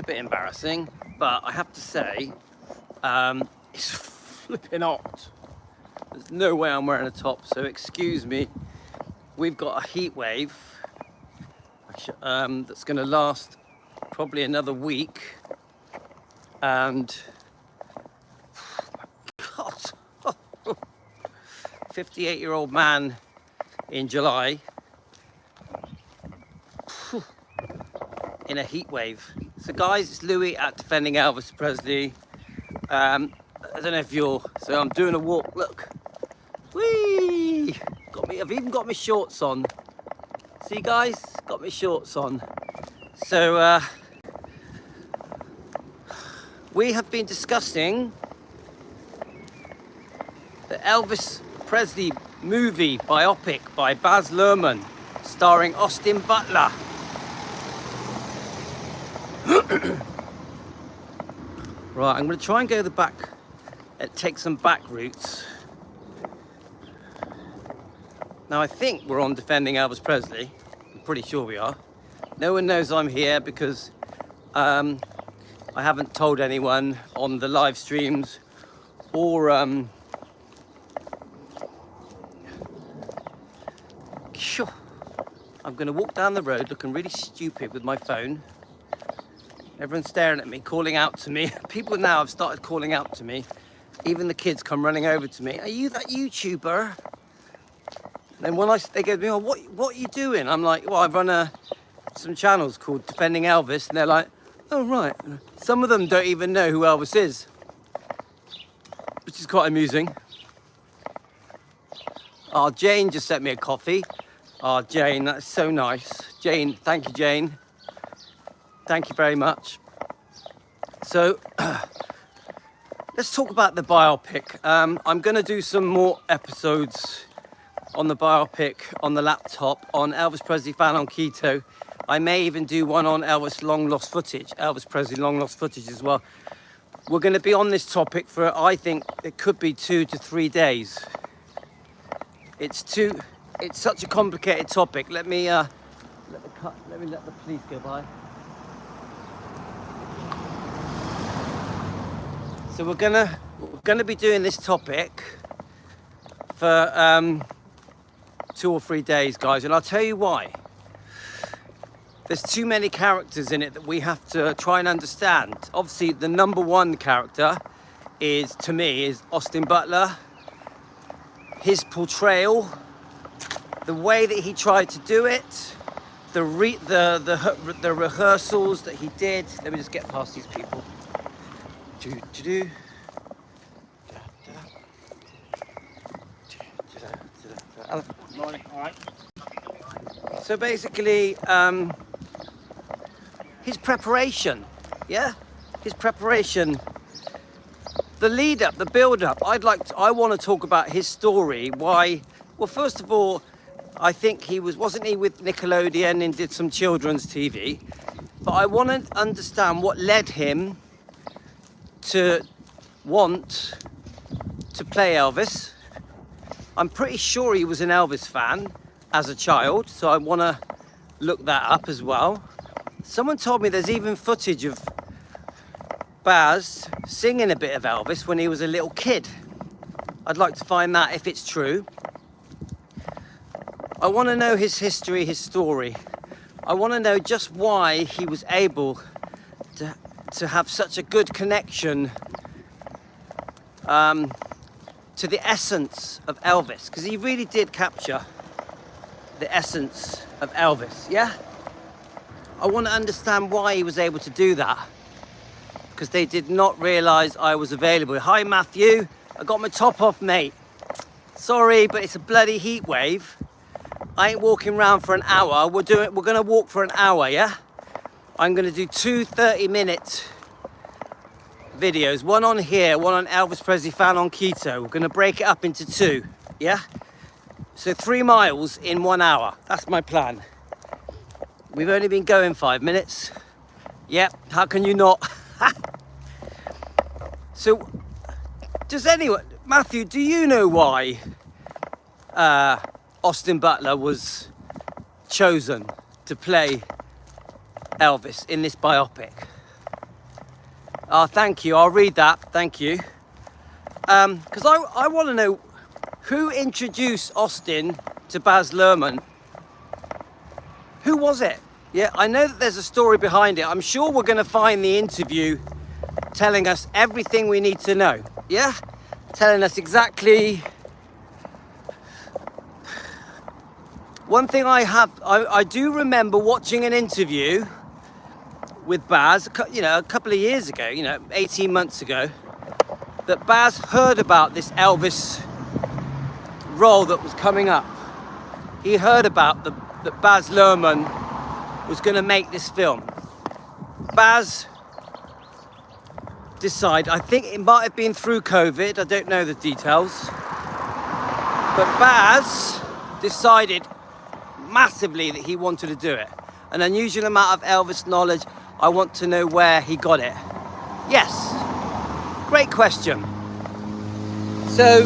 a bit embarrassing, but I have to say, it's flipping hot. There's no way I'm wearing a top, so excuse me. We've got a heat wave that's going to last probably another week, and God, 58-year-old man in July in a heat wave. So guys, it's Louis at Defending Elvis Presley. I don't know if you're, so I'm doing a walk, look. Whee! I've even got my shorts on. See guys, got my shorts on. So we have been discussing the Elvis Presley movie biopic by Baz Luhrmann, starring Austin Butler. Right, I'm going to try and go the back, take some back routes. Now I think we're on Defending Elvis Presley. I'm pretty sure we are. No one knows I'm here because I haven't told anyone on the live streams or I'm going to walk down the road looking really stupid with my phone. Everyone's staring at me, calling out to me. People now have started calling out to me. Even the kids come running over to me. Are you that YouTuber? And then when they go to me, oh, what are you doing? I'm like, well, I run some channels called Defending Elvis. And they're like, oh, right. Some of them don't even know who Elvis is, which is quite amusing. Oh, Jane just sent me a coffee. Oh, Jane, that's so nice. Jane, thank you, Jane. Thank you very much. So, let's talk about the biopic. I'm going to do some more episodes on the biopic on the laptop, on Elvis Presley Fan on Keto. I may even do one on Elvis long lost footage, Elvis Presley long lost footage as well. We're going to be on this topic for, I think, it could be 2 to 3 days. It's such a complicated topic. Let me let the police go by. So we're gonna be doing this topic for 2 or 3 days, guys, and I'll tell you why. There's too many characters in it that we have to try and understand. Obviously, the number one character to me, is Austin Butler. His portrayal, the way that he tried to do it, the rehearsals that he did. Let me just get past these people. Morning. All right. So basically, his preparation, his preparation, the lead up, the build up. I want to talk about his story. Why? Well, first of all, I think wasn't he with Nickelodeon and did some children's TV? But I want to understand what led him to want to play Elvis. I'm pretty sure he was an Elvis fan as a child, so I want to look that up as well. Someone told me there's even footage of Baz singing a bit of Elvis when he was a little kid. I'd like to find that if it's true. I want to know his history, his story. I want to know just why he was able to have such a good connection to the essence of Elvis, because he really did capture the essence of Elvis, yeah? I want to understand why he was able to do that, because they did not realise I was available. Hi, Matthew. I got my top off, mate. Sorry, but it's a bloody heat wave. I ain't walking around for an hour. We're going to walk for an hour, yeah? I'm going to do 2 30-minute videos. One on here, one on Elvis Presley Fan on Keto. We're going to break it up into 2, yeah? So 3 miles in 1 hour. That's my plan. We've only been going 5 minutes. Yep, how can you not? So, Matthew, do you know why Austin Butler was chosen to play Elvis in this biopic? Oh, thank you. I'll read that. Thank you. Because I want to know who introduced Austin to Baz Luhrmann. Who was it? Yeah, I know that there's a story behind it. I'm sure we're going to find the interview telling us everything we need to know. Yeah? Telling us exactly. One thing I do remember watching an interview with Baz, you know, a couple of years ago, you know, 18 months ago, that Baz heard about this Elvis role that was coming up. He heard about that Baz Luhrmann was going to make this film. Baz decided, I think it might have been through COVID, I don't know the details, but Baz decided massively that he wanted to do it. An unusual amount of Elvis knowledge. I want to know where he got it. Yes, great question. So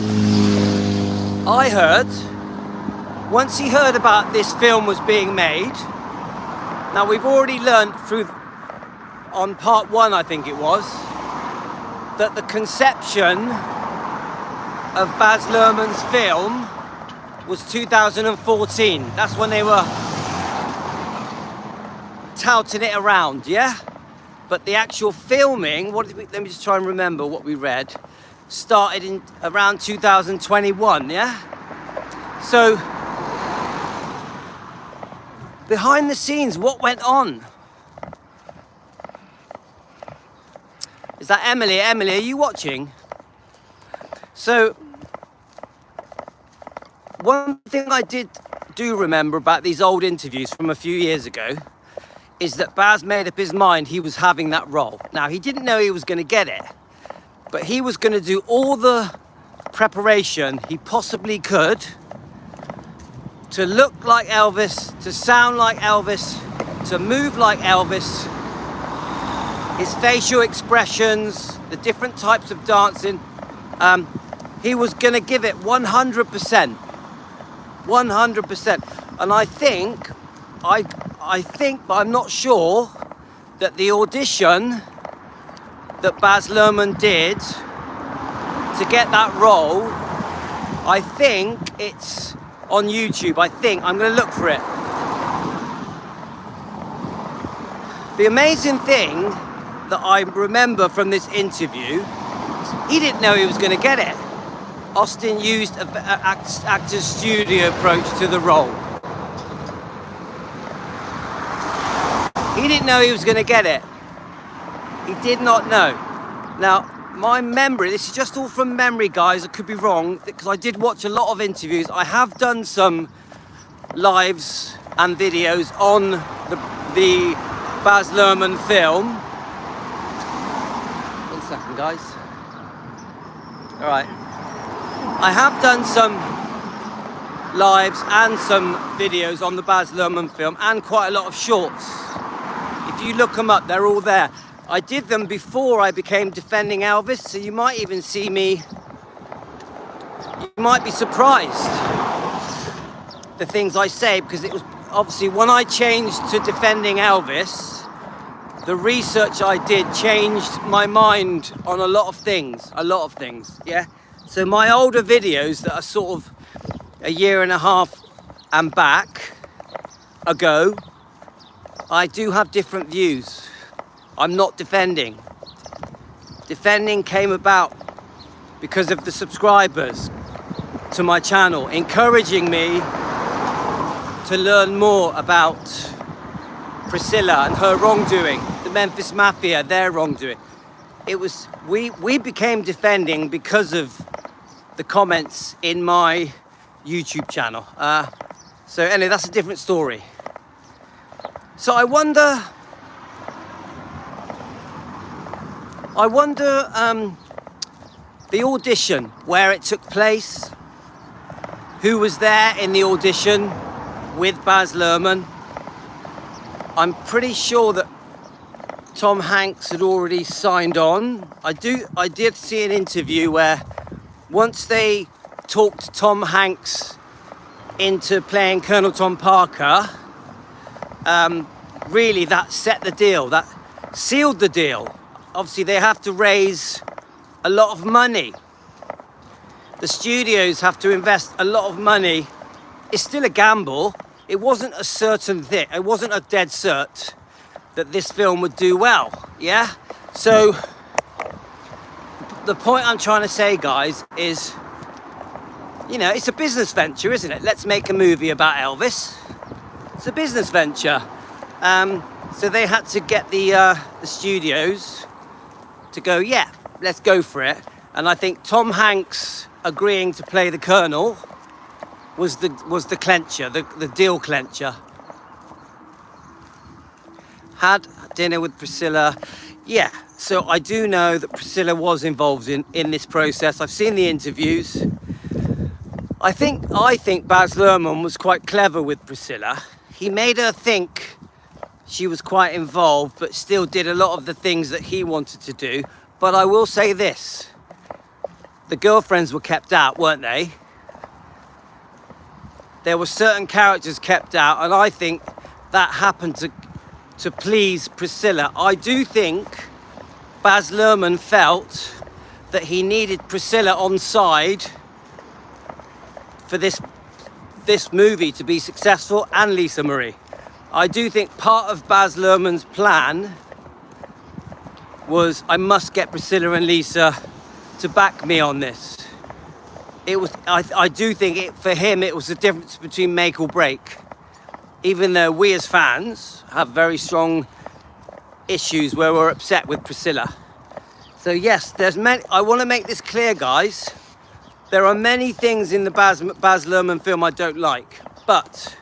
I heard, once he heard about this film was being made, now we've already learned through, on part 1 I think it was, that the conception of Baz Luhrmann's film was 2014. That's when they were touting it around, yeah? But the actual filming, let me just try and remember what we read, started in around 2021, yeah? So, behind the scenes, what went on? Is that Emily? Emily, are you watching? So, one thing I do remember about these old interviews from a few years ago is that Baz made up his mind he was having that role. Now, he didn't know he was going to get it, but he was going to do all the preparation he possibly could to look like Elvis, to sound like Elvis, to move like Elvis, his facial expressions, the different types of dancing. He was going to give it 100%. 100%. And I think, but I'm not sure, that the audition that Baz Luhrmann did to get that role, I think it's on YouTube. I'm going to look for it. The amazing thing that I remember from this interview, he didn't know he was going to get it. Austin used an actor's studio approach to the role. He didn't know he was going to get it. He did not know. Now, my memory, this is just all from memory, guys, I could be wrong, because I did watch a lot of interviews. I have done some lives and videos on the Baz Luhrmann film. 1 second, guys. All right. I have done some lives and some videos on the Baz Luhrmann film and quite a lot of shorts. If you look them up, they're all there. I did them before I became Defending Elvis, so you might even see me, you might be surprised the things I say, because it was obviously when I changed to Defending Elvis, the research I did changed my mind on a lot of things, yeah? So my older videos that are sort of a year and a half and back ago, I do have different views. I'm not defending. Defending came about because of the subscribers to my channel, encouraging me to learn more about Priscilla and her wrongdoing, the Memphis Mafia, their wrongdoing. It was, we became defending because of the comments in my YouTube channel. So anyway, that's a different story. So I wonder the audition, where it took place, who was there in the audition with Baz Luhrmann. I'm pretty sure that Tom Hanks had already signed on. I did see an interview where once they talked Tom Hanks into playing Colonel Tom Parker, really that set the deal, that sealed the deal. obviously they have to raise a lot of money. The studios have to invest a lot of money. It's still a gamble. It wasn't a certain thing. It wasn't a dead cert that this film would do well, yeah? So the point I'm trying to say, guys, is, you know, it's a business venture, isn't it? Let's make a movie about Elvis. It's a business venture. So they had to get the studios to go, yeah, let's go for it. And I think Tom Hanks agreeing to play the Colonel was the clencher, the deal clencher. Had dinner with Priscilla. Yeah, so I do know that Priscilla was involved in this process. I've seen the interviews. I think Baz Luhrmann was quite clever with Priscilla. He made her think she was quite involved, but still did a lot of the things that he wanted to do. But I will say this, the girlfriends were kept out, weren't they? There were certain characters kept out, and I think that happened to please Priscilla. I do think Baz Luhrmann felt that he needed Priscilla on side for this movie to be successful, and Lisa Marie. I do think part of Baz Luhrmann's plan was, I must get Priscilla and Lisa to back me on this. It was, I do think for him it was the difference between make or break. Even though we as fans have very strong issues where we're upset with Priscilla. So yes, I want to make this clear, guys. There are many things in the Baz Luhrmann film I don't like, but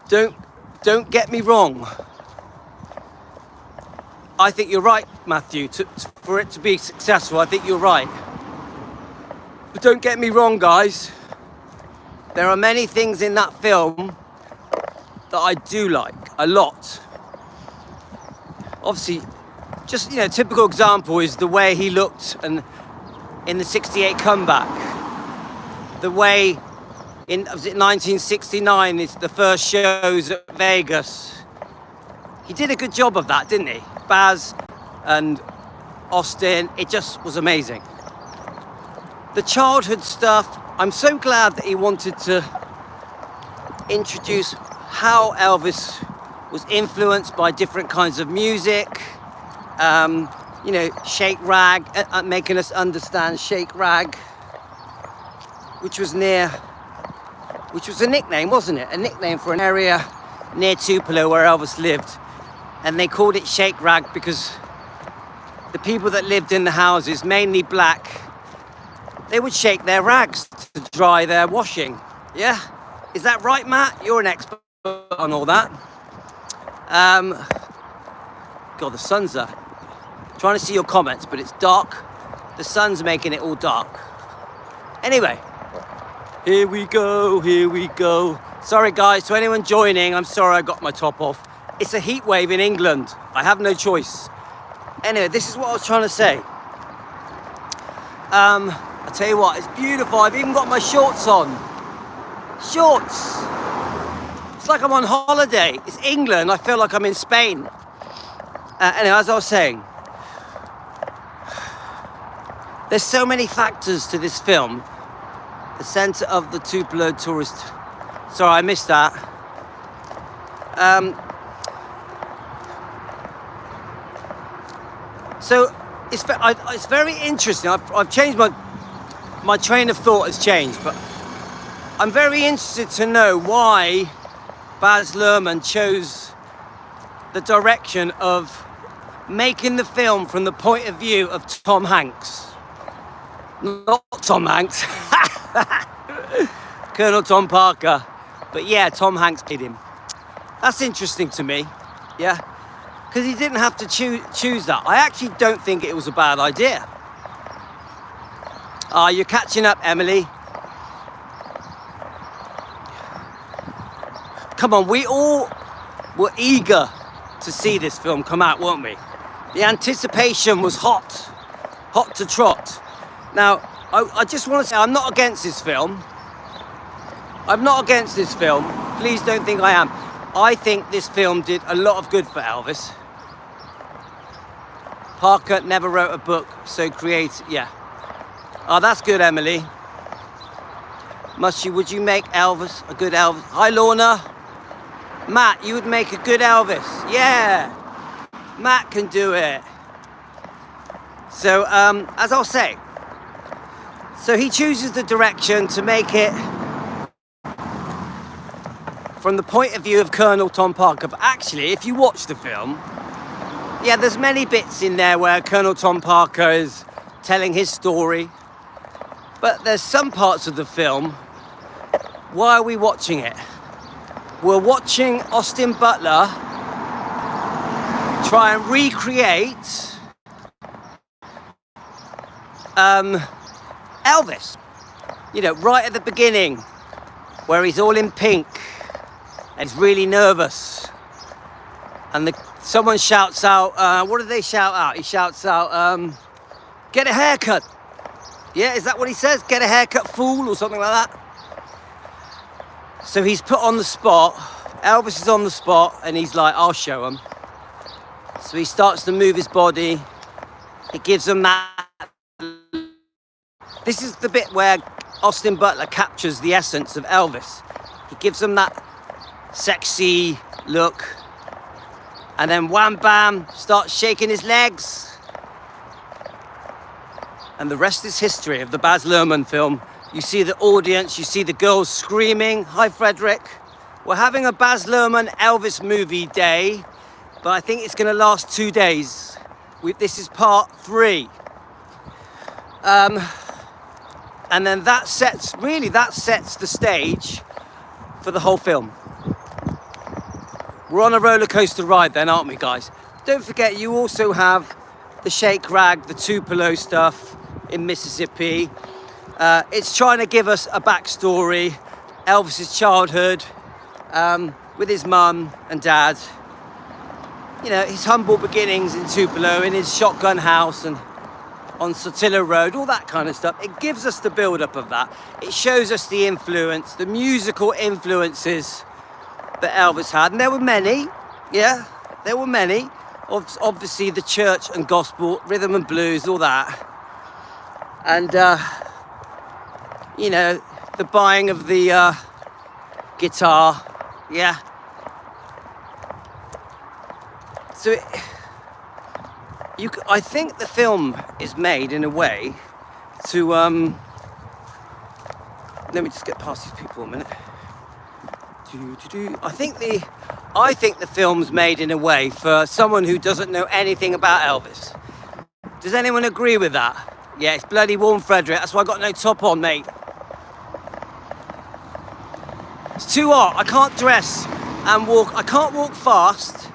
don't get me wrong. I think you're right, Matthew. For it to be successful, I think you're right. But don't get me wrong, guys. There are many things in that film that I do like a lot. Obviously, just, you know, typical example is the way he looked and in the '68 comeback. The way was it 1969? It's the first shows at Vegas. He did a good job of that, didn't he? Baz and Austin, it just was amazing. The childhood stuff, I'm so glad that he wanted to introduce how Elvis was influenced by different kinds of music. You know, Shake Rag, making us understand Shake Rag, which was a nickname, wasn't it? A nickname for an area near Tupelo where Elvis lived. And they called it Shake Rag because the people that lived in the houses, mainly black, they would shake their rags to dry their washing. Yeah? Is that right, Matt? You're an expert on all that. God, the sun's trying to see your comments, but it's dark. The sun's making it all dark. Anyway, here we go, here we go. Sorry, guys, to anyone joining, I'm sorry I got my top off. It's a heat wave in England. I have no choice. Anyway, this is what I was trying to say. I tell you what, it's beautiful. I've even got my shorts on. Shorts. It's like I'm on holiday. It's England. I feel like I'm in Spain. Anyway, as I was saying, there's so many factors to this film. The centre of the Tupelo tourist. Sorry, I missed that. So it's very interesting. I've changed my train of thought has changed, but I'm very interested to know why Baz Luhrmann chose the direction of making the film from the point of view of Tom Hanks. Not Tom Hanks. Colonel Tom Parker. But yeah, Tom Hanks played him. That's interesting to me. Yeah. Because he didn't have to choose that. I actually don't think it was a bad idea. You're catching up, Emily. Come on, we all were eager to see this film come out, weren't we? The anticipation was hot to trot. Now, I just want to say, I'm not against this film. I'm not against this film. Please don't think I am. I think this film did a lot of good for Elvis. Parker never wrote a book, so creative. Yeah. Oh, that's good, Emily. Would you make Elvis a good Elvis? Hi, Lorna. Matt, you would make a good Elvis. Yeah. Matt can do it. So, as I'll say, so he chooses the direction to make it from the point of view of Colonel Tom Parker. But actually, if you watch the film, yeah, there's many bits in there where Colonel Tom Parker is telling his story. But there's some parts of the film. Why are we watching it? We're watching Austin Butler try and recreate Elvis. You know, right at the beginning, where he's all in pink and he's really nervous. And someone shouts out, what do they shout out? He shouts out, get a haircut. Yeah, is that what he says? Get a haircut, fool, or something like that? So he's put on the spot. Elvis is on the spot, and he's like, I'll show him. So he starts to move his body. He gives him that. This is the bit where Austin Butler captures the essence of Elvis. He gives him that sexy look. And then wham bam, starts shaking his legs. And the rest is history of the Baz Luhrmann film. You see the audience, you see the girls screaming. Hi, Frederick. We're having a Baz Luhrmann Elvis movie day, but I think it's going to last 2 days. This is part 3. And then that sets the stage for the whole film. We're on a roller coaster ride then, aren't we, guys? Don't forget, you also have the Shake Rag, the Tupelo stuff in Mississippi. It's trying to give us a backstory, Elvis's childhood, with his mum and dad. You know, his humble beginnings in Tupelo, in his shotgun house and on Sotillo Road, all that kind of stuff. It gives us the build-up of that. It shows us the influence, the musical influences that Elvis had. And there were many, yeah, there were many. Obviously the church and gospel, rhythm and blues, all that. And, you know, the buying of the guitar, yeah. So, I think the film is made in a way to, let me just get past these people a minute. I think the film's made in a way for someone who doesn't know anything about Elvis. Does anyone agree with that? Yeah, it's bloody warm, Frederick. That's why I got no top on, mate. It's too hot. I can't dress and walk. I can't walk fast.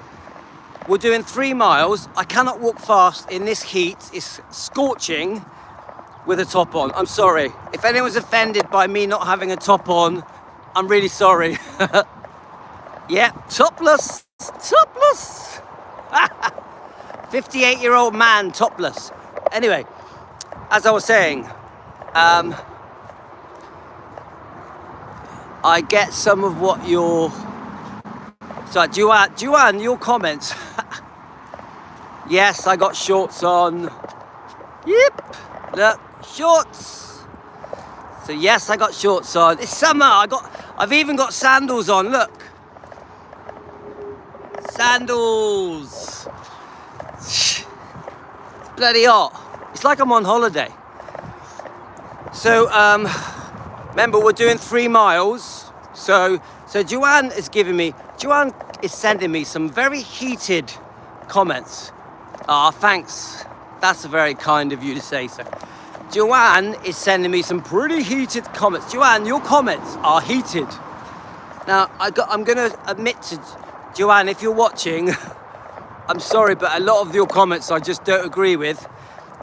We're doing 3 miles. I cannot walk fast in this heat. It's scorching with a top on. I'm sorry. If anyone's offended by me not having a top on, I'm really sorry. Yeah, topless. Topless. 58-year-old man, topless. Anyway, as I was saying, I get some of what you're... So, Joanne, your comments. Yes, I got shorts on. Yep, look, shorts. So yes, I got shorts on. It's summer. I've even got sandals on. Look, sandals. It's bloody hot. It's like I'm on holiday. So remember, we're doing 3 miles. So Joanne is sending me some very heated comments. Thanks. That's very kind of you to say so. Joanne is sending me some pretty heated comments. Joanne, your comments are heated. Now, I'm going to admit to Joanne, if you're watching, I'm sorry, but a lot of your comments I just don't agree with.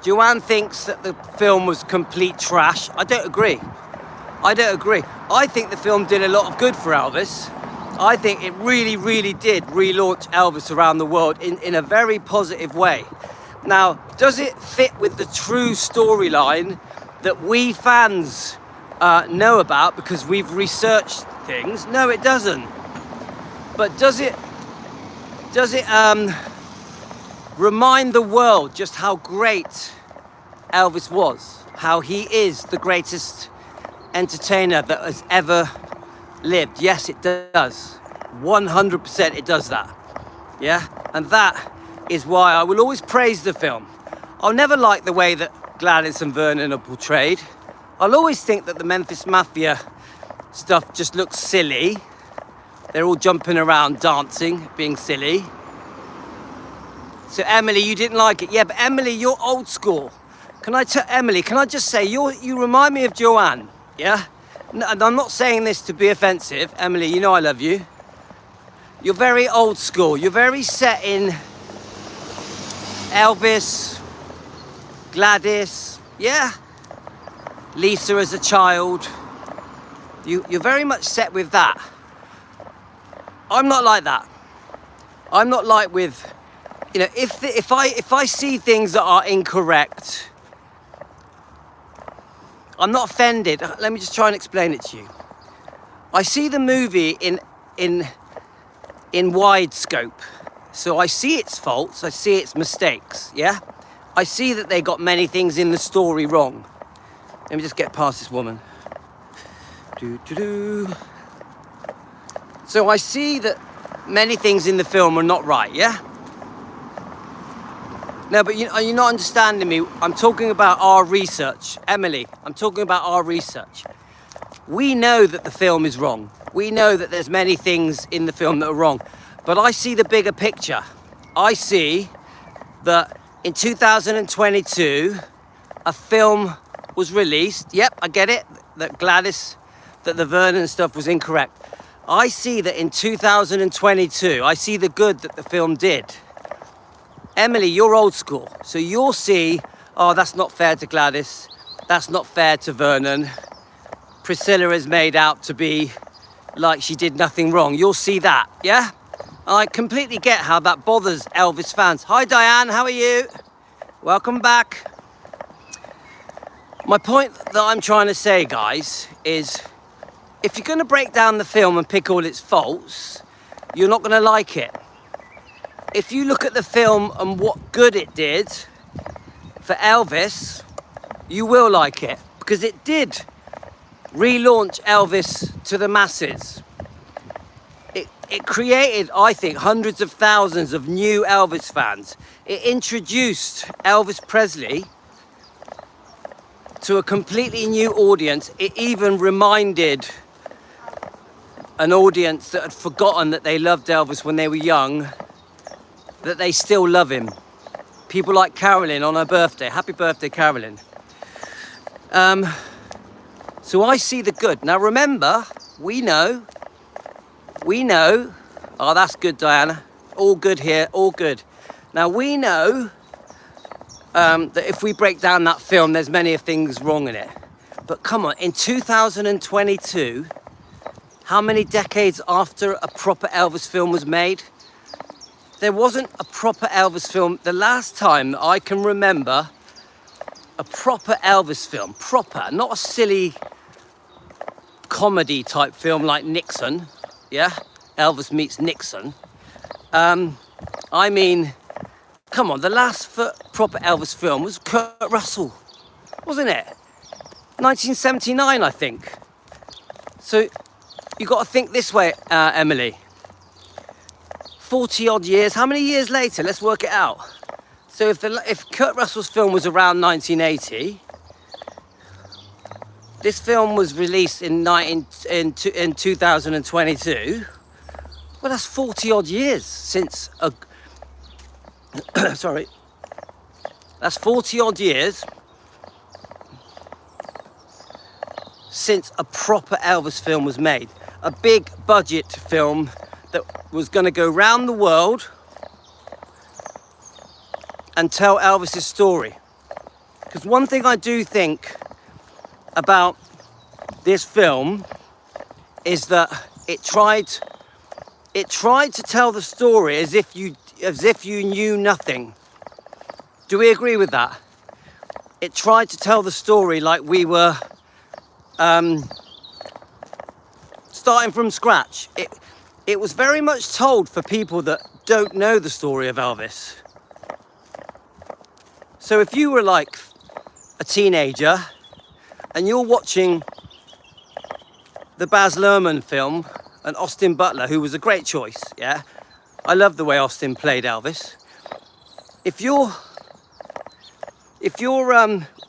Joanne thinks that the film was complete trash. I don't agree. I think the film did a lot of good for Elvis. I think it really, really did relaunch Elvis around the world in a very positive way. Now, does it fit with the true storyline that we fans know about because we've researched things? No, it doesn't. But does it remind the world just how great Elvis was, how he is the greatest entertainer that has ever lived. Yes, it does. 100% it does that. Yeah? And that is why I will always praise the film. I'll never like the way that Gladys and Vernon are portrayed. I'll always think that the Memphis Mafia stuff just looks silly. They're all jumping around, dancing, being silly. So Emily, you didn't like it. Yeah, but Emily, you're old school. Emily, can I just say, you remind me of Joanne, yeah? And I'm not saying this to be offensive. Emily, you know I love you. You're very old school. You're very set in Elvis, Gladys, yeah? Lisa as a child. You're very much set with that. I'm not like that. I'm not like with, you know, if I see things that are incorrect, I'm not offended. Let me just try and explain it to you. I see the movie in wide scope. So I see its faults, I see its mistakes, yeah? I see that they got many things in the story wrong. Let me just get past this woman. So I see that many things in the film are not right, yeah? No, but you're not understanding me. I'm talking about our research. Emily, I'm talking about our research. We know that the film is wrong. We know that there's many things in the film that are wrong. But I see the bigger picture. I see that in 2022, a film was released. Yep, I get it, that Gladys, that the Vernon stuff was incorrect. I see that in 2022, I see the good that the film did. Emily, you're old school. So you'll see, oh, that's not fair to Gladys. That's not fair to Vernon. Priscilla is made out to be like she did nothing wrong. You'll see that, yeah? I completely get how that bothers Elvis fans. Hi, Diane, how are you? Welcome back. My point that I'm trying to say, guys, is if you're going to break down the film and pick all its faults, you're not going to like it. If you look at the film and what good it did for Elvis, you will like it, because it did relaunch Elvis to the masses. It created, I think, hundreds of thousands of new Elvis fans. It introduced Elvis Presley to a completely new audience. It even reminded an audience that had forgotten that they loved Elvis when they were young, that they still love him. People like Carolyn on her birthday. Happy birthday, Carolyn. So I see the good. Now remember, we know, oh, that's good, Diana. All good here, all good. Now we know that if we break down that film, there's many things wrong in it. But come on, in 2022, how many decades after a proper Elvis film was made? There wasn't a proper Elvis film. The last time that I can remember a proper Elvis film, proper, not a silly comedy type film like Nixon, yeah? Elvis meets Nixon. I mean, come on, the last proper Elvis film was Kurt Russell, wasn't it? 1979, I think. So you got to think this way, Emily. 40 odd years, how many years later? Let's work it out. So if Kurt Russell's film was around 1980, this film was released in 2022, well, that's 40 odd years since sorry, that's 40 odd years since a proper Elvis film was made. A big budget film that was going to go round the world and tell Elvis's story. Because one thing I do think about this film is that it tried to tell the story as if you knew nothing. Do we agree with that? It tried to tell the story like we were starting from scratch. It was very much told for people that don't know the story of Elvis. So if you were like a teenager and you're watching the Baz Luhrmann film and Austin Butler, who was a great choice, yeah? I love the way Austin played Elvis. If you're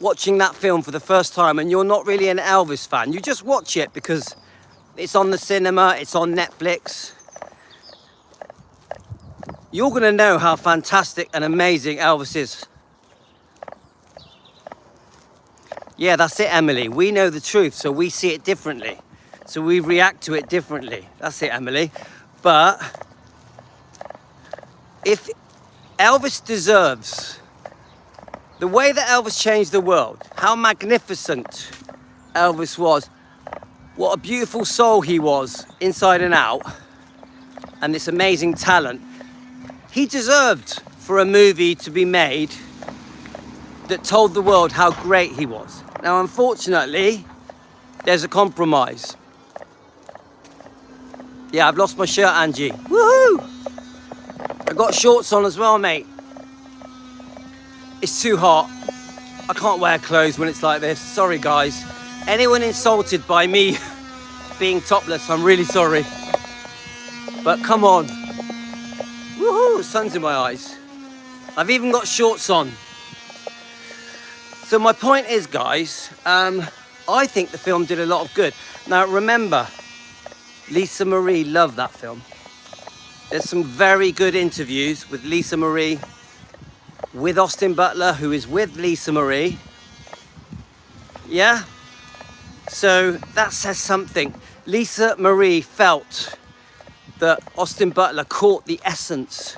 watching that film for the first time and you're not really an Elvis fan, you just watch it because it's on the cinema, it's on Netflix, you're gonna know how fantastic and amazing Elvis is. Yeah, that's it, Emily. We know the truth, so we see it differently. So we react to it differently. That's it, Emily. But if Elvis deserves the way that Elvis changed the world, how magnificent Elvis was, what a beautiful soul he was inside and out, and this amazing talent, he deserved for a movie to be made that told the world how great he was. Now, unfortunately, there's a compromise. Yeah, I've lost my shirt, Angie. Woohoo! I got shorts on as well, mate. It's too hot. I can't wear clothes when it's like this. Sorry, guys. Anyone insulted by me being topless, I'm really sorry. But come on. Woohoo! Sun's in my eyes. I've even got shorts on. So my point is, guys, I think the film did a lot of good. Now, remember, Lisa Marie loved that film. There's some very good interviews with Lisa Marie, with Austin Butler, who is with Lisa Marie. Yeah? So that says something. Lisa Marie felt that Austin Butler caught the essence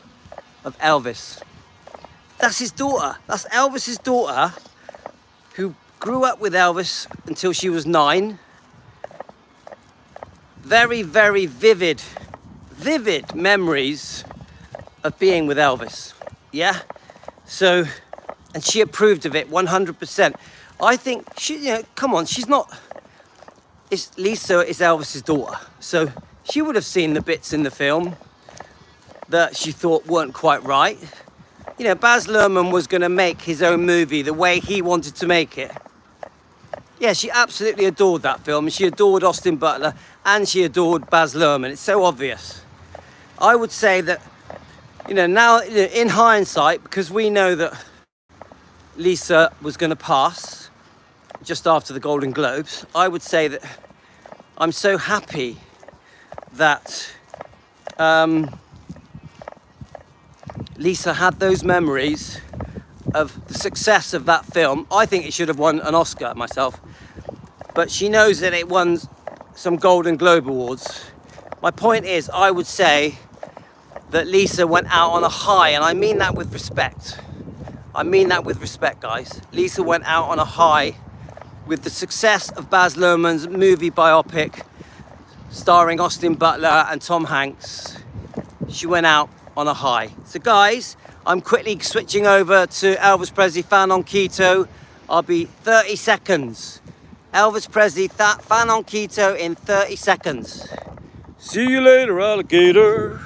of Elvis. That's his daughter. That's Elvis's daughter, who grew up with Elvis until she was 9. Very, very vivid memories of being with Elvis. Yeah? So, and she approved of it 100%. I think she, you know, come on, she's not, Lisa is Elvis's daughter. So she would have seen the bits in the film that she thought weren't quite right. You know, Baz Luhrmann was going to make his own movie the way he wanted to make it. Yeah, she absolutely adored that film. She adored Austin Butler and she adored Baz Luhrmann. It's so obvious. I would say that, you know, now in hindsight, because we know that Lisa was going to pass just after the Golden Globes, I would say that I'm so happy that Lisa had those memories of the success of that film. I think it should have won an Oscar myself, but she knows that it won some Golden Globe awards. My point is, I would say that Lisa went out on a high, and I mean that with respect. I mean that with respect, guys. Lisa went out on a high with the success of Baz Luhrmann's movie biopic starring Austin Butler and Tom Hanks. She went out on a high. So guys, I'm quickly switching over to Elvis Presley Fan on Keto. I'll be 30 seconds. Elvis Presley Fan on Keto in 30 seconds. See you later, alligator.